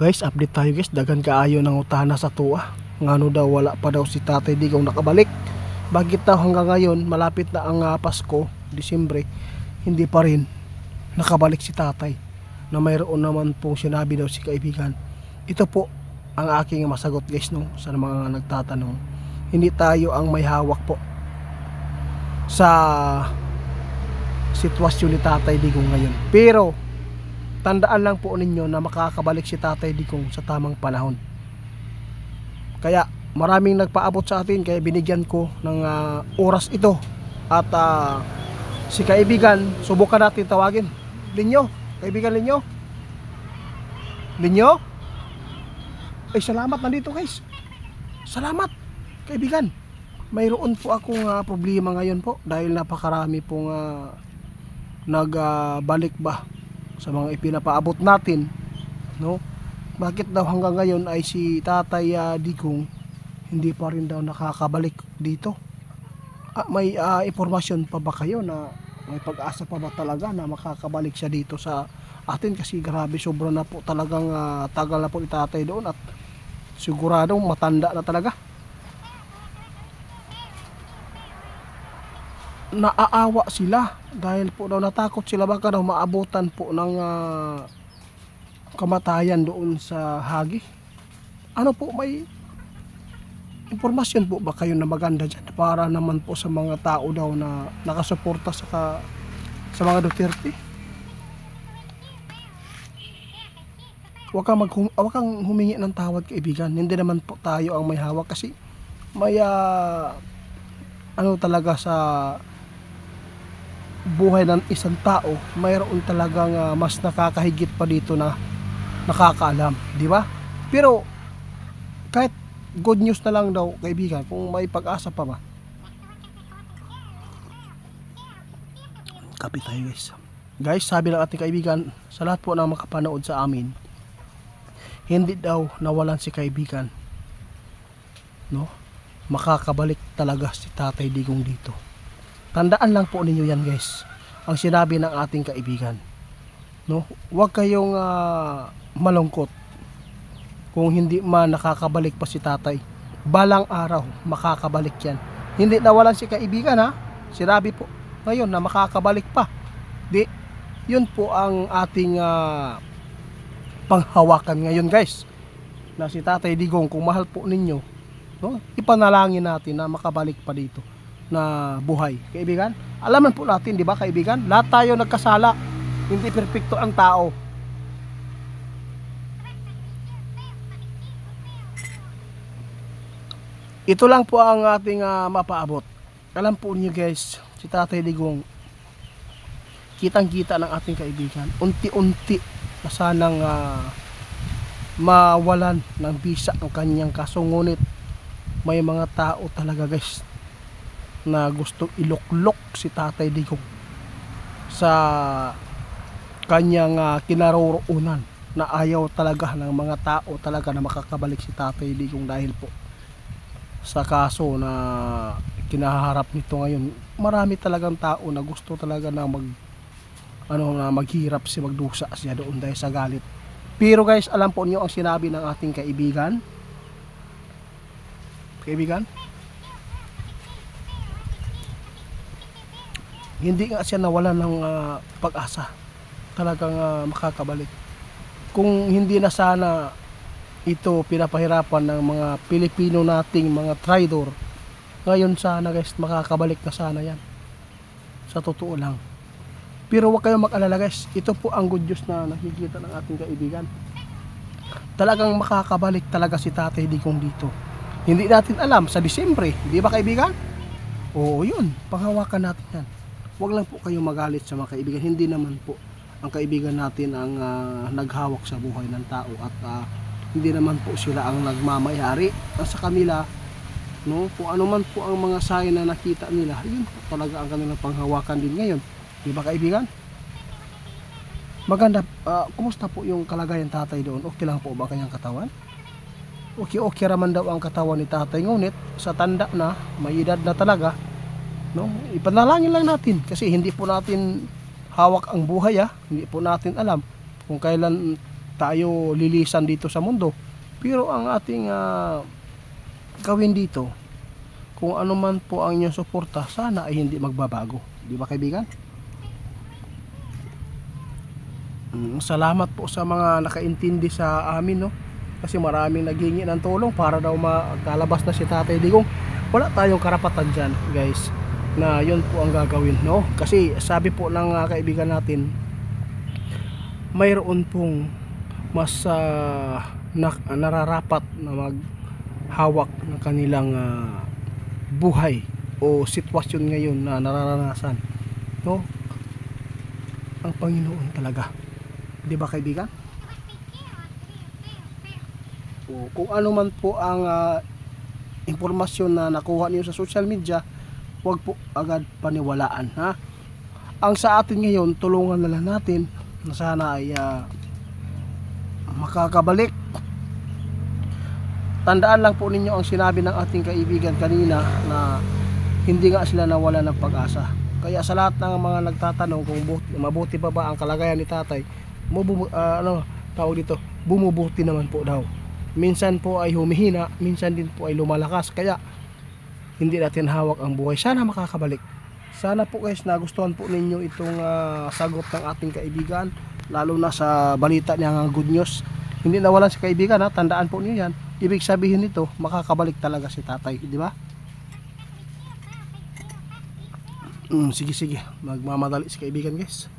Guys, update tayo guys. Dagan kaayo ng utana sa tuwa. Ngano daw wala pa daw si Tatay Digong nakabalik. Bakit daw hanggang ngayon malapit na ang Pasko, Disyembre, hindi pa rin nakabalik si Tatay? Na mayroon naman pong sinabi daw si kaibigan. Ito po ang aking masagot guys no, sa mga nagtatanong. Hindi tayo ang may hawak po sa sitwasyon ni Tatay Digong ngayon. Pero tandaan lang po ninyo na makakabalik si Tatay Digong sa tamang panahon. Kaya maraming nagpaabot sa atin, kaya binigyan ko ng oras ito. At si kaibigan, subukan natin tawagin. Linyo, kaibigan Linyo. Linyo? Ay salamat, nandito guys. Salamat kaibigan. Mayroon po akong problema ngayon po dahil napakarami pong nagbalik ba sa mga ipinapaabot natin, no? Bakit daw hanggang ngayon ay si Tatay Digong hindi pa rin daw nakakabalik dito? May impormasyon pa ba kayo na may pag-asa pa ba talaga na makakabalik siya dito sa atin? Kasi grabe, sobra na po talagang tagal na po ni Tatay doon at siguradong matanda na talaga. Naaawa sila dahil po daw natakot sila baka daw maabutan po ng kamatayan doon sa Hagi. Ano po, may impormasyon po ba kayo na maganda dyan para naman po sa mga tao daw na nakasuporta sa mga Duterte? Huwag kang humingi ng tawad kaibigan. Hindi naman po tayo ang may hawak kasi may ano talaga sa buhay ng isang tao, mayroon talagang mas nakakahigit pa dito na nakakaalam, di ba? Pero kahit good news na lang daw kaibigan, kung may pag-asa pa ba. Kapit tayo guys, sabi ng ating kaibigan, sa lahat po ng makapanood sa amin, hindi daw nawalan si kaibigan, no? Makakabalik talaga si Tatay Digong dito. Tandaan lang po ninyo yan guys, ang sinabi ng ating kaibigan, no? Huwag kayong malungkot kung hindi man nakakabalik pa si Tatay. Balang araw makakabalik yan. Hindi nawalan si kaibigan ha, sinabi po ngayon na makakabalik pa. Di, yun po ang ating panghawakan ngayon guys, na si Tatay Digong, kung mahal po ninyo, no, ipanalangin natin na makabalik pa dito na buhay kaibigan. Alaman po natin, di ba kaibigan, lahat tayo nagkasala, hindi perfecto ang tao. Ito lang po ang ating mapaabot. Alam po niyo guys, si Tatay Digong, kitang kita ng ating kaibigan, unti-unti na sanang mawalan ng bisa ang kanyang kaso. Ngunit may mga tao talaga guys na gustong iluklok si Tatay Digong sa kanyang kinaroroonan, na ayaw talaga ng mga tao talaga na makakabalik si Tatay Digong dahil po sa kaso na kinaharap nito ngayon. Marami talagang tao na gusto talaga na maghirap magdusa siya doon dahil sa galit. Pero guys, alam po niyo ang sinabi ng ating kaibigan, hindi nga siya nawalan ng pag-asa talagang makakabalik. Kung hindi na sana ito pinapahirapan ng mga Pilipino nating mga traidor, ngayon sana guys makakabalik na sana yan, sa totoo lang. Pero huwag kayong mag-alala guys, ito po ang good news na nakikita ng ating kaibigan. Talagang makakabalik talaga si Tatay Digong dito. Hindi natin alam, sa Disyembre, di ba kaibigan? Oo, yun, panghawakan natin yan. Huwag lang po kayong magalit sa mga kaibigan. Hindi naman po ang kaibigan natin ang naghawak sa buhay ng tao, at hindi naman po sila ang nagmamayari sa kanila, no? Kung ano man po ang mga sign na nakita nila, yun po talaga ang kanilang panghawakan din ngayon, di ba kaibigan? Maganda. Kumusta po yung kalagayan Tatay doon? Okay lang po ba kanyang katawan? Okay raman daw ang katawan ni Tatay, ngunit sa tanda na, may edad na talaga, no? Ipanalangin lang natin kasi hindi po natin hawak ang buhay, hindi po natin alam kung kailan tayo lilisan dito sa mundo. Pero ang ating gawin dito, kung ano man po ang inyong suporta, sana ay hindi magbabago. Di ba kaibigan? Salamat po sa mga nakaintindi sa amin, no? Kasi maraming naghingi ng tulong para daw makalabas na si Tatay Digong. Wala tayong karapatan dyan, guys, na yun po ang gagawin, no? Kasi sabi po ng kaibigan natin, mayroon pong mas nararapat na maghawak ng kanilang buhay o sitwasyon ngayon na nararanasan, no? Ang Panginoon talaga. Di ba kaibigan? O, kung ano man po ang impormasyon na nakuha niyo sa social media, huwag po agad paniwalaan, ha? Ang sa atin ngayon, tulungan na lang natin na sana ay makakabalik. Tandaan lang po ninyo ang sinabi ng ating kaibigan kanina na hindi nga sila nawala ng pag-asa. Kaya sa lahat ng mga nagtatanong kung mabuti pa ba ang kalagayan ni Tatay, bumubuti naman po daw. Minsan po ay humihina, minsan din po ay lumalakas. Kaya hindi natin hawak ang buhay. Sana makakabalik. Sana po guys nagustuhan po ninyo itong sagot ng ating kaibigan, lalo na sa balita niya ng good news. Hindi nawalan si kaibigan, ha? Tandaan po niyo yan. Ibig sabihin nito, makakabalik talaga si Tatay, di ba? Sige, magmamadali si kaibigan guys.